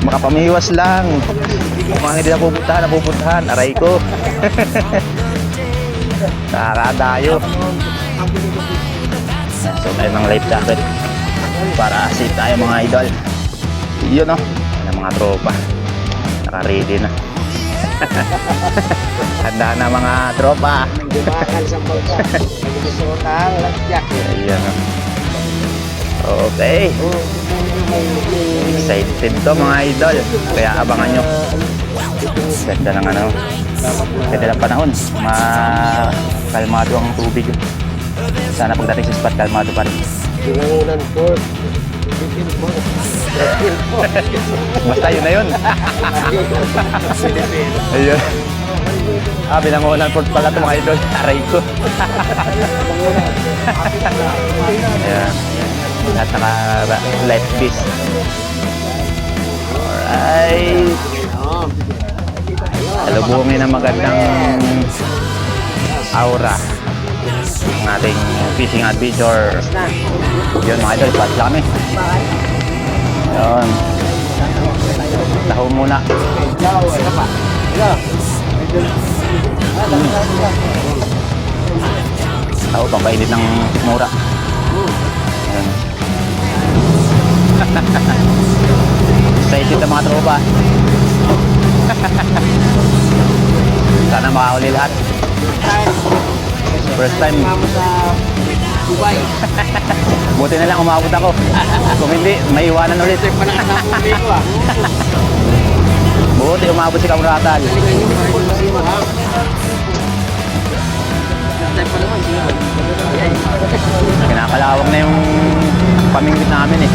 Makapamiwas lang. Kung mga hindi napupuntahan, aray ko. Nakakadayo. So tayo ng life jacket para safe tayo mga idol. Yun o, ng mga tropa. Naka-ready na. Handa na mga tropa. Dumakan sa pagka. Nagsusuotang life jacket. Ayan o. Okay. Excited to mga idol. Kaya abangan nyo. Ganda ng ano. Ganda ng panahon. Kalmado ang tubig. Sana pagdating sa spot, kalmado pa rin. Pinangunan po. Basta yun na yun. Ayun. Binangunan port pala ito mga idol. Aray ko. Ayan. At naka-life vest. Alright. Salubungin ang magandang aura ng ating fishing adventure. Yun mga idol, spot kami. Yun. Taho muna. Taho pang kainit ng mura. Yun. Excited ang mga tropa. Sana makahuli lahat. First time. Dubai. Buti na lang umabot ako. Kung hindi, may iwanan ulit. Buti umabot si Kamratal. Kinakalawag na yung pamingwit namin eh.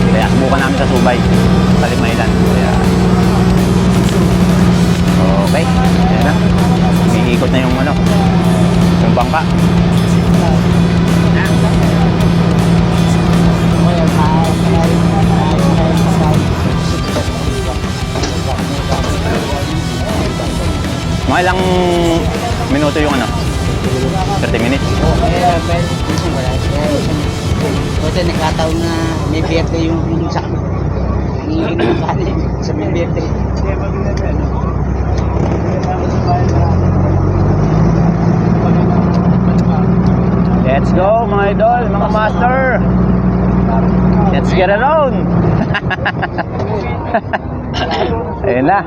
Kaya subukan namin sa Subay. Kalimailan. Kaya okay. Ayan na. Iikot na yung ano. Yung bangka. Mga ilang minuto yung ano? 30 minutes? Kasi nagkataon na may birthday yung sakit. Nangiginom ka sa may birthday. Let's go mga idol, mga master. Let's get it on. Ayun na.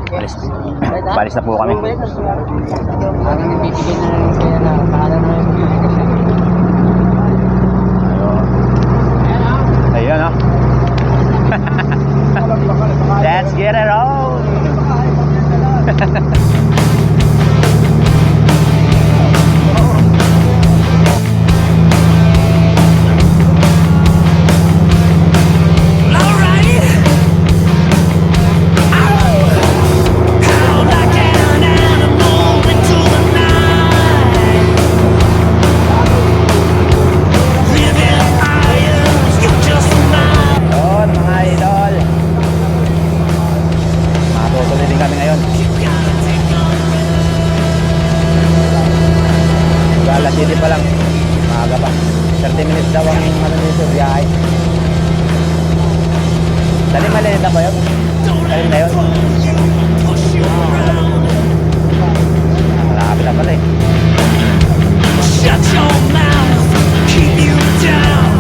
Palis na po kami. Parang nabibigay na rin kaya na pahala na rin. Ayun o. Let's get it on. City pa lang, maaga pa. 30 minutes daw ang ano dito, biyahe. Dali maliit na ba yun? Dali na yun? Malapit na pala eh. Shut your mouth, keep you down.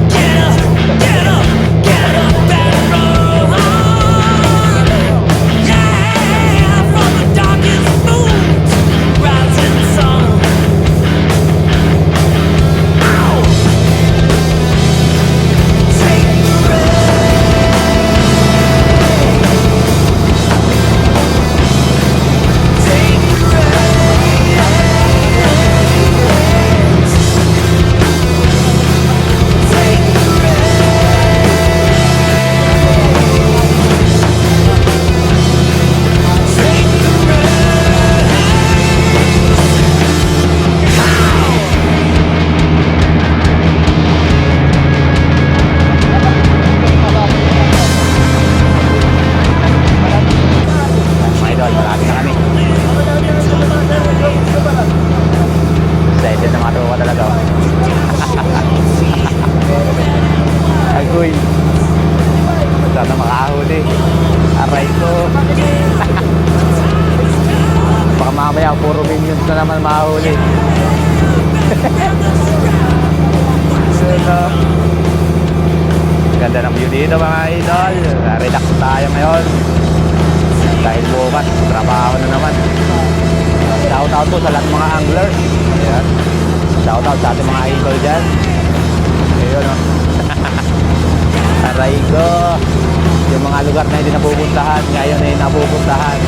Get up, get up, get up and run. Yeah, from the darkest moon. Legend na mga tropa talaga. Oh. Agoy. Sana makahuli. Aray ko. Baka mamaya puro minions na naman makahuli. Ganda ng view dito mga idol. Relax tayo ngayon. Dahil bukas, trabaho na naman. Shout out po sa lahat ng mga anglers. Ayan. Shout out sa ating mga idol dyan. Ayun o. Aray ko. Yung mga lugar na hindi napupuntahan, ngayon ay napupuntahan.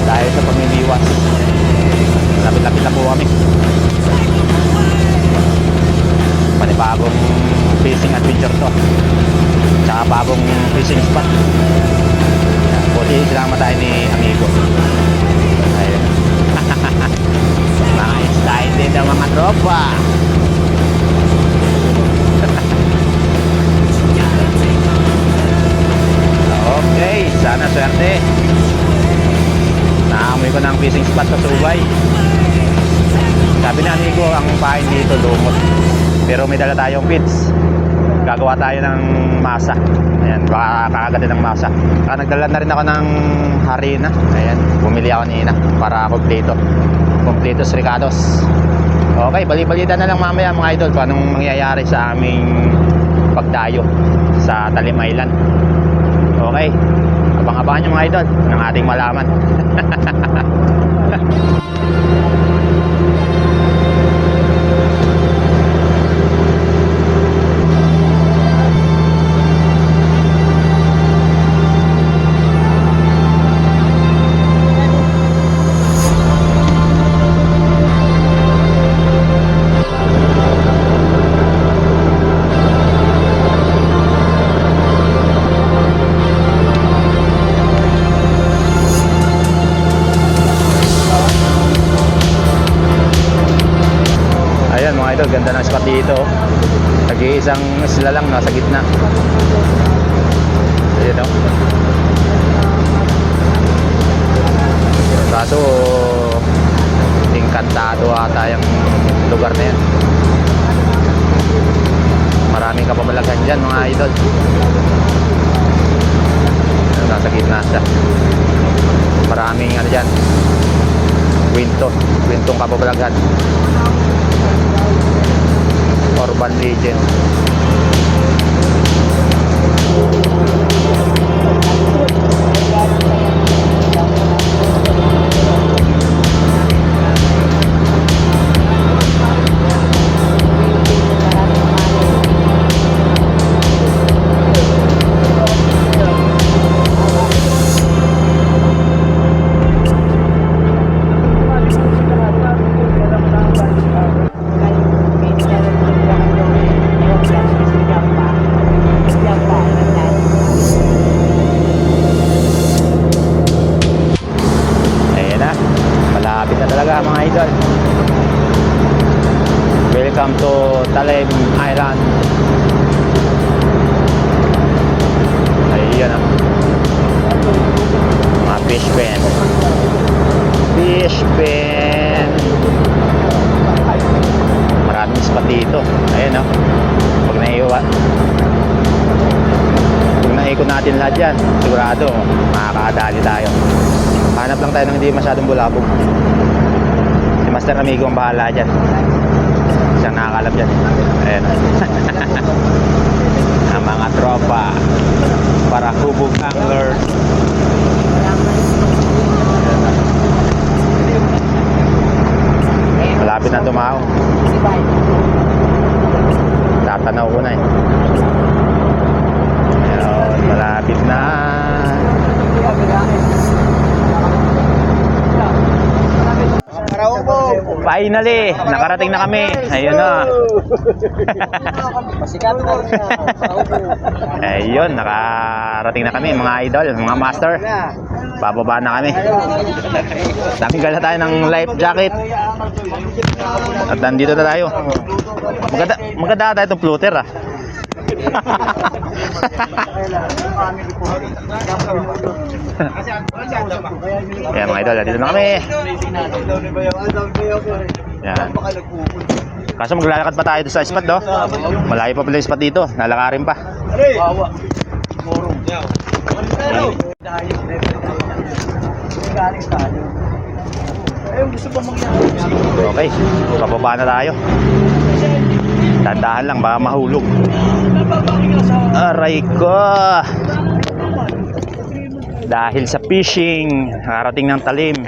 Dahil sa pamimiwas. Lapit-lapit na po kami. Panibagong fishing adventure to. Tsaka bagong fishing spot. Buti silang matay ni amigo. Ayun. Mga style din ng mga tropa. Okay, sana swerte. Naamoy ko ng fishing spot sa Subay. Sabi na amigo, ang pain dito lumot. Pero may dala tayong feeds. Gagawa tayo ng masa. Ayan, baka kakagatin ng masa. Nagdala na rin ako ng harina. Ayan, bumili ako nina para kompleto. Kompletos Ricados. Okay, bali-balita na lang mamaya mga idol kung anong mangyayari sa aming pagdayo sa Talim Island. Okay, abang-abangan nyo mga idol ng ating malaman. Ayan mga idol, ganda ng spot dito. Nag-iisang isla lang nasa gitna. Ayan o. Kaso inkantado ata yung lugar na yan. Maraming kapabalaghan dyan mga idol. Nasa gitna siya. Maraming ano dyan, kwentong kapabalaghan. Urban Legend. Malapit na talaga mga idol. Welcome to Talim Island. Ayan o. Mga fish pen. Fish pen. Maraming spot dito. Ayan o. Pag naikot natin lahat yan, sigurado makakadali tayo. Hanap lang tayo ng hindi masyadong bulabog. Si Master Amigo ang bahala dyan. Siyang nakakalap dyan. Ayan. Ang mga tropa para hubog angler. Malapit na tumaw. Tatanaw ko na eh. Ayan, malapit na. Finally, nakarating na kami. Ayun na. Ayun, nakarating na kami mga idol, mga master. Bababa na kami. Daming gala tayo ng life jacket. At nandito na tayo. Maganda tayo itong floater ah. Kaya mga idol, dito na kami. Yan. Kaso maglalakad pa tayo doon sa spot, no? Malayo pa pala yung spot dito. Lalakarin pa. Wawa. Morong. Galing tayo. Ayun, gusto ba mangyari? Okay, pababa na tayo. Dandahan lang, baka mahulog. Aray ko! Dahil sa fishing, nakarating ng talim.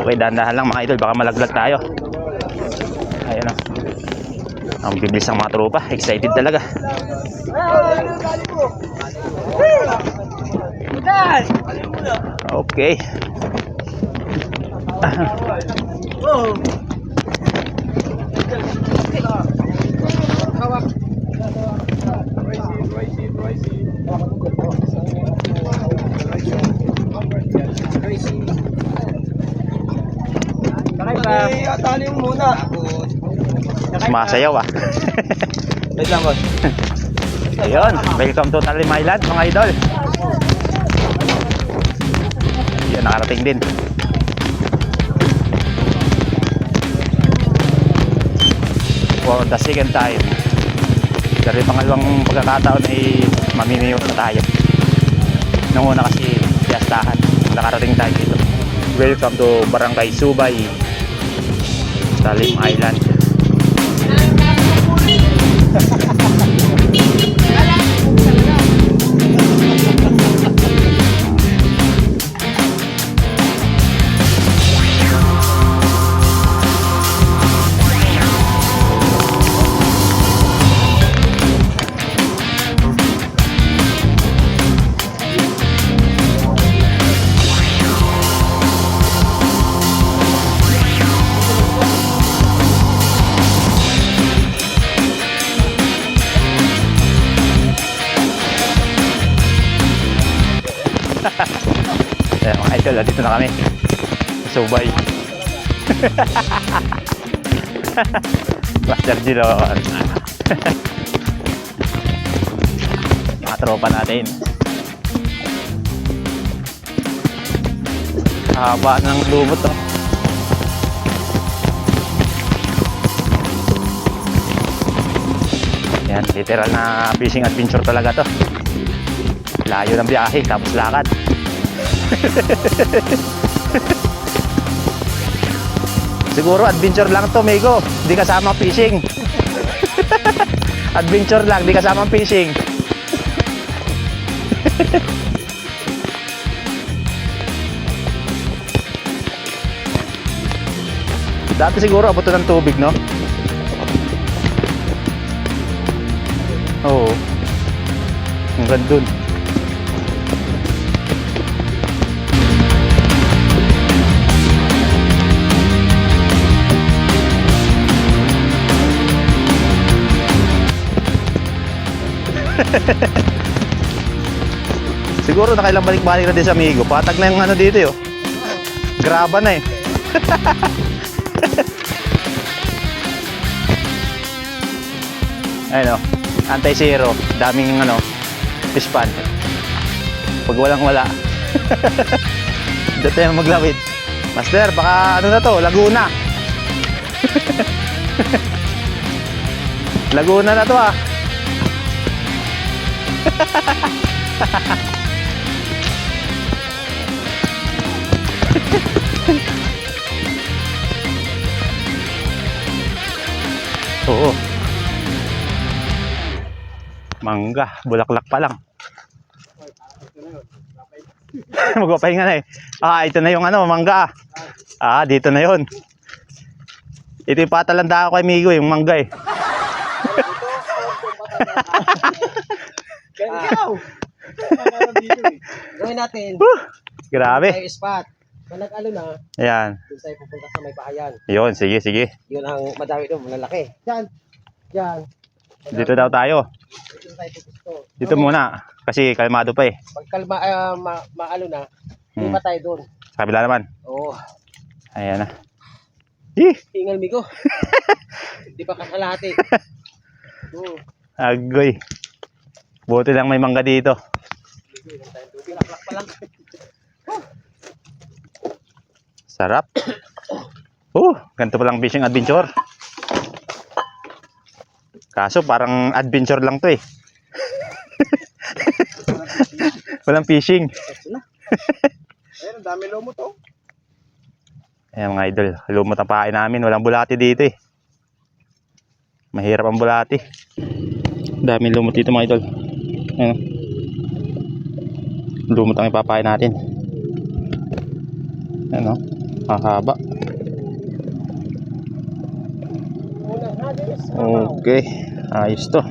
Okay, dandahan lang mga idol, baka malaglag tayo. Ayan o. Ang bibilis ng mga tropa, excited talaga. Okay. Tali mo muna. Masayaw ah. Wait lang, boss. Ayun, welcome to Talim Island mga idol. Yan, nakarating din. For the second time. Pero yung pangalawang pagkakataon ay mamimiyo na tayo. Nung una kasi piyastahan, nakarating tayo dito. Welcome to Barangay Subay, Talim Island. Ayan mga idol, dito na kami Subay. Master Gilon. Mga tropa natin. Haba ng lumot oh. Yan, literal na fishing adventure talaga to. Layo ng biyahe, tapos lakad. Siguro adventure lang to, Migo. Di kasama fishing. Adventure lang, di kasama fishing. Dati siguro abot to ng tubig, no? Oo. Hanggang dun. Siguro nakailang balik-balik na din sa Migo. Patag na yung ano dito yo. Graba na eh. Ayun o. Anti-zero. Daming ano, fish pan. Pag walang wala. Dito tayo maglawid. Master, baka ano na to, Laguna. Laguna na to ah. Oo. Mangga, bulaklak pa lang. Magpapahinga na eh. Ah, ito na yung ano, mangga. Ah, dito na yon. Ito yung patalanda ko kay Migo, yung mangga eh. Gawin natin. Grabe. Tayo spot. Pag nag-alo na, Ayan. doon tayo pupunta sa may bahayan. Yun, sige, sige. Yun ang madami doon, malalaki. Diyan. Diyan. Dito daw tayo. Dito tayo pupusto. Dito muna. Kasi kalmado pa eh. Pag kalma, maalo na, hindi pa tayo doon. Sa kabila naman. Oo. Ayan na. Tingal Migo. Hindi pa kakalahati. Oo. Agoy. Buti lang may mangga dito. Bulaklak pa lang. Sarap. Ganito palang fishing adventure. Kaso parang adventure lang to eh. Walang fishing. Ayun, ang dami lumot oh. Ayan mga idol, lumot ang pain namin. Walang bulati dito eh. Mahirap ang bulati. Dami lumot dito mga idol. Ayan. Lumot ang ipapain natin. Ayan o, hahaba. Unang hadis. Okay, ayos to.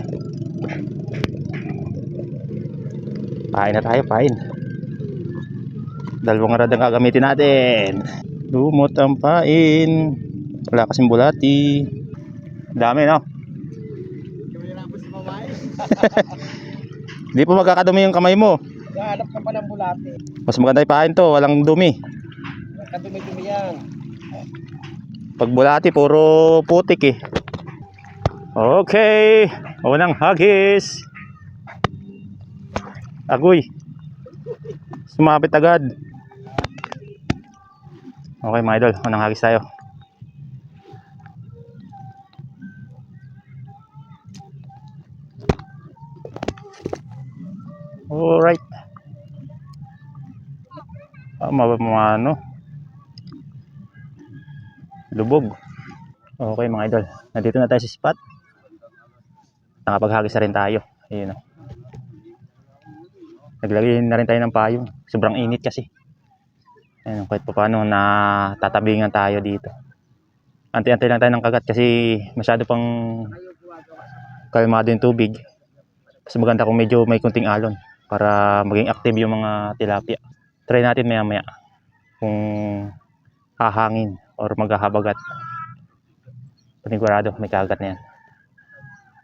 Pain na tayo, pain. Dalawang rad ang gagamitin natin. Lumot ang pain. Wala kasing bulati. Dami no? Kumilabos sa babae. Hindi po magkakadumi yung kamay mo. Hanap ka pa ng bulate. Mas maganda ipain to, walang dumi. Nakadumi-dumi yan. Pag bulati, puro putik eh. Okay, unang hagis. Agoy. Sumapit agad. Okay mga idol, unang hagis tayo. Alright. Ano? Lubog. Okay mga idol, nandito na tayo sa spot. Nakapaghagis na rin tayo. Ayun o. Naglagay na rin tayo ng payong. Sobrang init kasi. Ayun, kahit pa paano na tatabingan tayo dito. Antay-antay lang tayo ng kagat kasi masyado pang kalmado yung tubig. Mas maganda kung medyo may kunting alon para maging active yung mga tilapia. Try natin maya maya kung hahangin or maghahabagat. Panigurado may kagat na yan.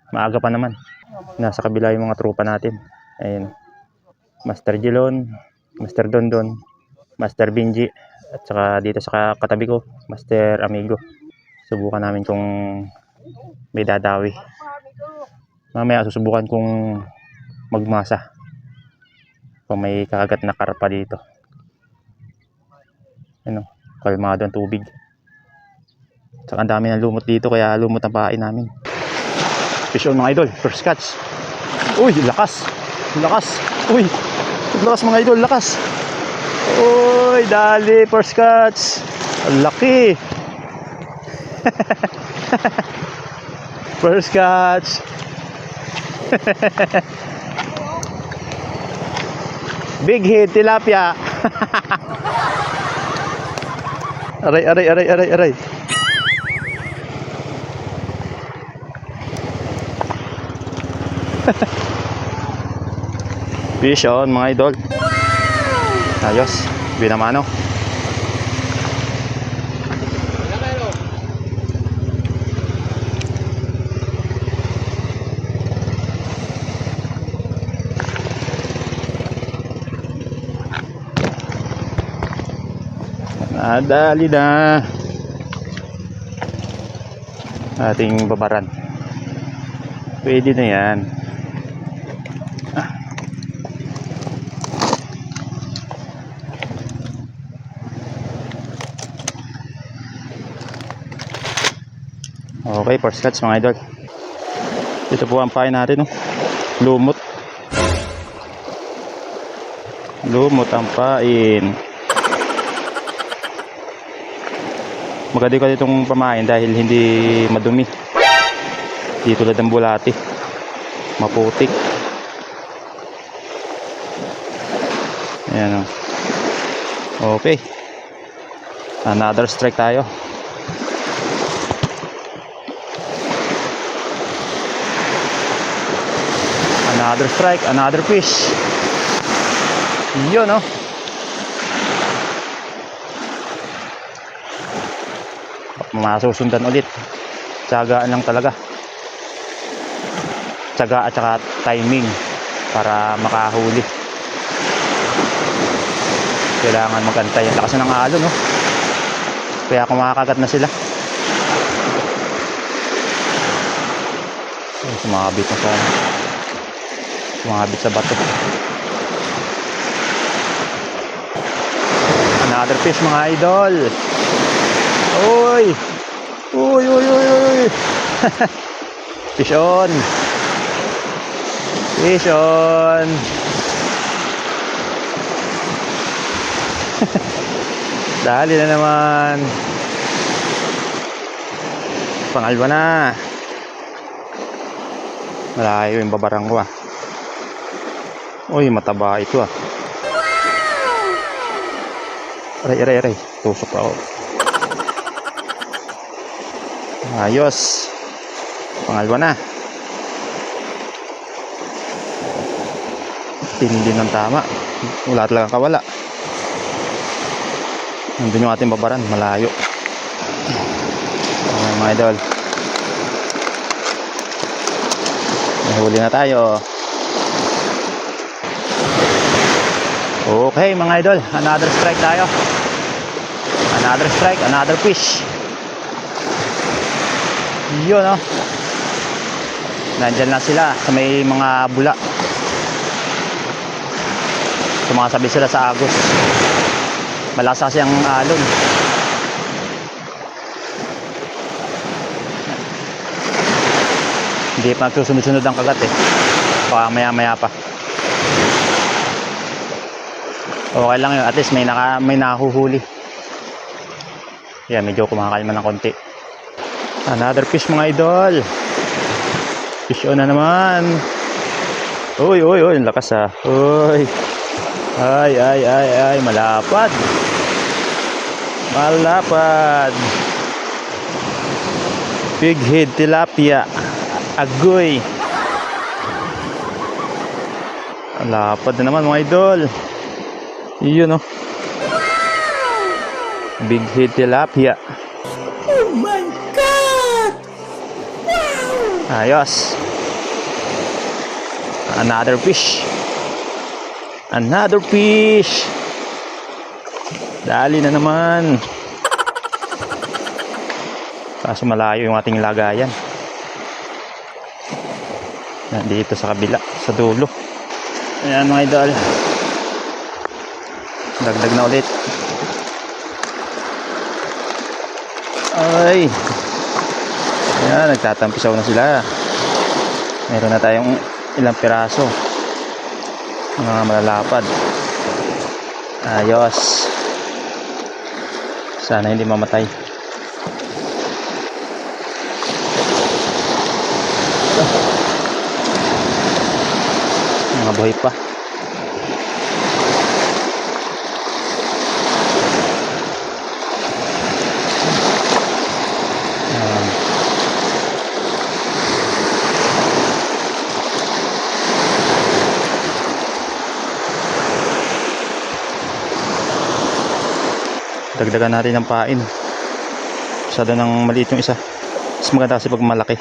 Maaga pa naman. Nasa kabila yung mga tropa natin. Ayun. Master Jelon, Master Dondon, Master Benji, at saka dito sa katabi ko, Master Amigo. Subukan namin kung may dadawi. Mamaya susubukan kung magmasa. Kung may kakagat na karpa dito. Ano, kalmado ang tubig. Saka ang dami ng lumot dito kaya lumot ang pain namin. Fish on mga idol, first catch. Uy, lakas. Lakas. Uy, lakas mga idol, lakas. Uy, dali, first catch. Ang laki. First catch. Big hit, tilapia. Aray, aray, aray, aray, aray. Fish on mga idol. Ayos, binamano. Nadali na ating babaran. Pwede na yan. Okay, first catch mga idol. Ito po ang pain natin, no? Lumot. Lumot ang pain. Maganda ko itong pamain dahil hindi madumi. Di tulad ng bulati. Maputik. Ayan o. Okay. Another strike tayo. Another strike, another fish. Yun o. Masusundan ulit. Tiyagaan lang talaga. Tiyaga at saka timing para makahuli. Kailangan magantay. Ang lakas ng alon, no? Kaya kumakagat na sila. Ay, sumabit na sa bato. Another fish mga idol. Uy! Uy, uy, uy, uy! Fish on! Fish on! Dali na naman. Pangalwa na. Malayo yung babarang ko ah. Uy, mataba ito ah. Aray, aray, aray. Tusok ako. Ayos. Pangalwa na. Tindi ng tama. Wala talagang kawala. Nandun yung ating babaran. Malayo. Ayan mga idol. Nahuli na tayo. Okay mga idol. Another strike tayo. Another strike. Another fish. Yun oh. Nandyan lang sila sa may mga bula. Sumasabi sila sa agos. Malakas kasi ang alon. Hindi pa nagsusunod-sunod ang kagat eh. Baka maya-maya pa. Okay lang yun. At least may nahuhuli. Yan, medyo kumakalma ng konti. Another fish mga idol. Fish on na naman. Uy, uy, uy. Ang lakas ah. Uy. Ay, ay, ay, ay. Malapad. Malapad. Big head tilapia. Agoy. Malapad na naman mga idol. Iyon oh. Big head tilapia. Oh my God! Wow! Ayos. Another fish. Another fish. Dali na naman. Kaso malayo yung ating lagayan. Nandito sa kabila, sa dulo. Ayan mga idol. Dagdag na ulit. Ay. Ayan, nagtatampisaw na sila. Meron na tayong ilang piraso. Mga malalapad. Ayos. Sana hindi mamatay. Mga buhay pa. Dagdagan natin ng pain. Masyado nang maliit yung isa. Mas maganda kasi pag malaki.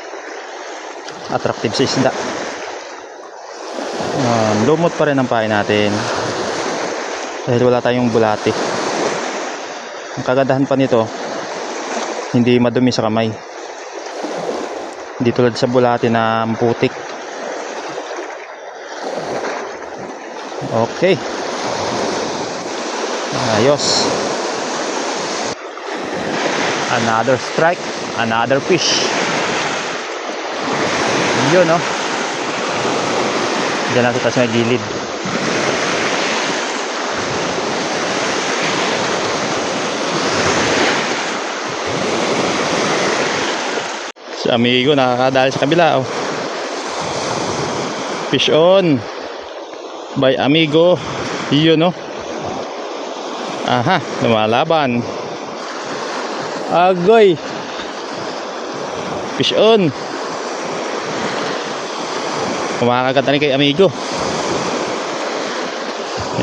Attractive sa isda. Lumot pa rin ang pain natin. Dahil wala tayong bulate. Ang kagandahan pa nito, hindi madumi sa kamay. Hindi tulad sa bulate na maputik. Okay. Ayos. Another strike, another fish. Yun oh. Diyan lang kita sa may gilid. Si amigo nakakadali sa kabila oh. Fish on by amigo. Yun oh. Aha, lumalaban. Agoy. Fish on. Kumakagata ni kay amigo.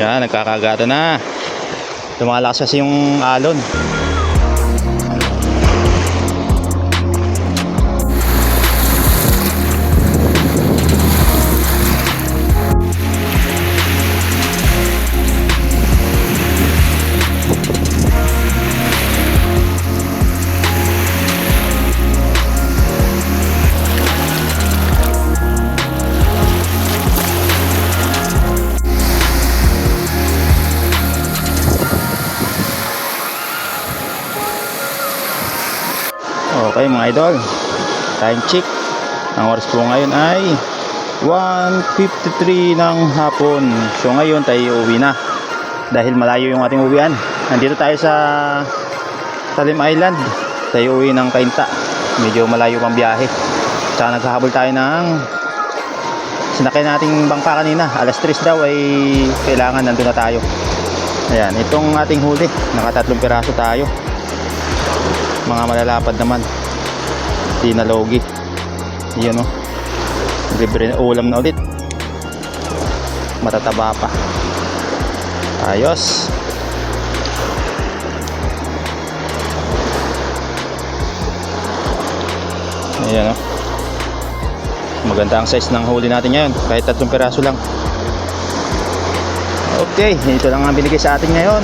Yan, nagkakagata na. Lumalakas kasi yung alon. Okay mga idol, time check. Ang oras po ngayon ay 1:53 ng hapon. So ngayon tayo uuwi na dahil malayo yung ating uwian. Nandito tayo sa Talim Island. Tayo uwi ng Cainta. Medyo malayo pang biyahe. Tsaka naghahabol tayo ng sinakay nating bangka kanina. Alas 3 daw ay kailangan nandun na tayo. Ayan, itong ating huli. Nakatatlong piraso tayo. Mga malalapad naman. Di na logi. Yun o. Libre na ulam na ulit. Matataba pa. Ayos. Ayan o. Maganda ang size ng huli natin ngayon. Kahit 3 piraso lang. Okay, ito lang ang binigay sa atin ngayon.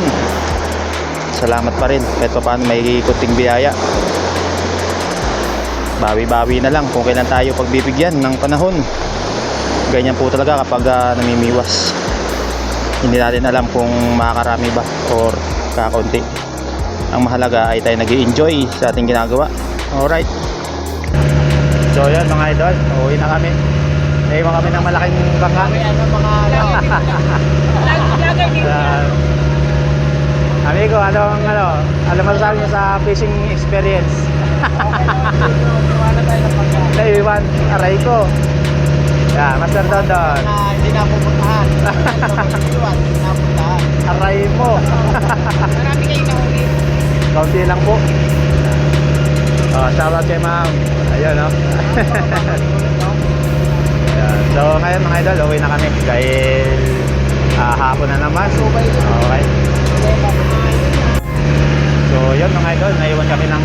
Salamat pa rin. Kahit pa paano may kuting biyaya. Bawi-bawi na lang kung kailan tayo pagbibigyan ng panahon. Ganyan po talaga kapag namimiwas. Hindi natin alam kung makakarami ba or kakaunti. Ang mahalaga ay tayo nag-i-enjoy sa ating ginagawa. Alright. So yan mga idol, uwi na kami. Naiwan kami ng malaking bangka. Amigo, ano masasabi mo sa fishing experience? Naiwan, aray ko. Yeah, Master Dondon. Hindi na pupuntahan. Aray mo. Marami kayong nahuli. Kaunti lang po. Oh, shout out kay ma'am. Ayun, no? Ayan. So, ngayon mga idol, uwi na kami dahil hapon na naman. Okay. So, yun mga idol, naiwan kami ng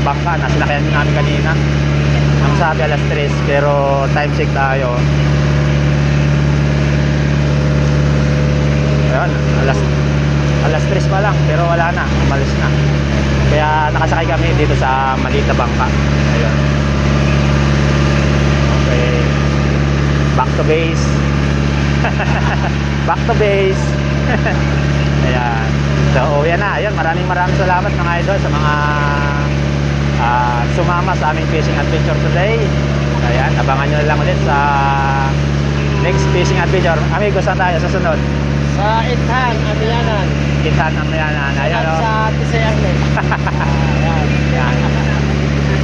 bangka na sinakyan namin kanina. Ang sabi alas 3, pero time check tayo. Ayun, alas 3 pa lang, pero wala na, umalis na. Kaya nakasakay kami dito sa maliit na bangka. Ayun. Okay. Back to base. Back to base. Ayan. So, yan na. Ayun, maraming salamat mga idol sa mga sumama sa aming fishing adventure today. Ayan, abangan nyo lang ulit sa next fishing adventure. Amigo, saan tayo sa sunod? Sa Ithan, Amiyanan. Kithan ang mayanan. Ayan, At o. sa Tisayarne. Ayan.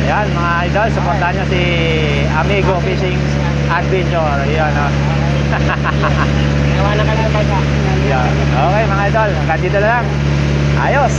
Ayan, mga idol, supportahan nyo si Amigo Fishing Adventure. Ayan, o. Nawalan ka lang ba ka? Ayan. Okay, mga idol, hanggang dito na lang. Ayos!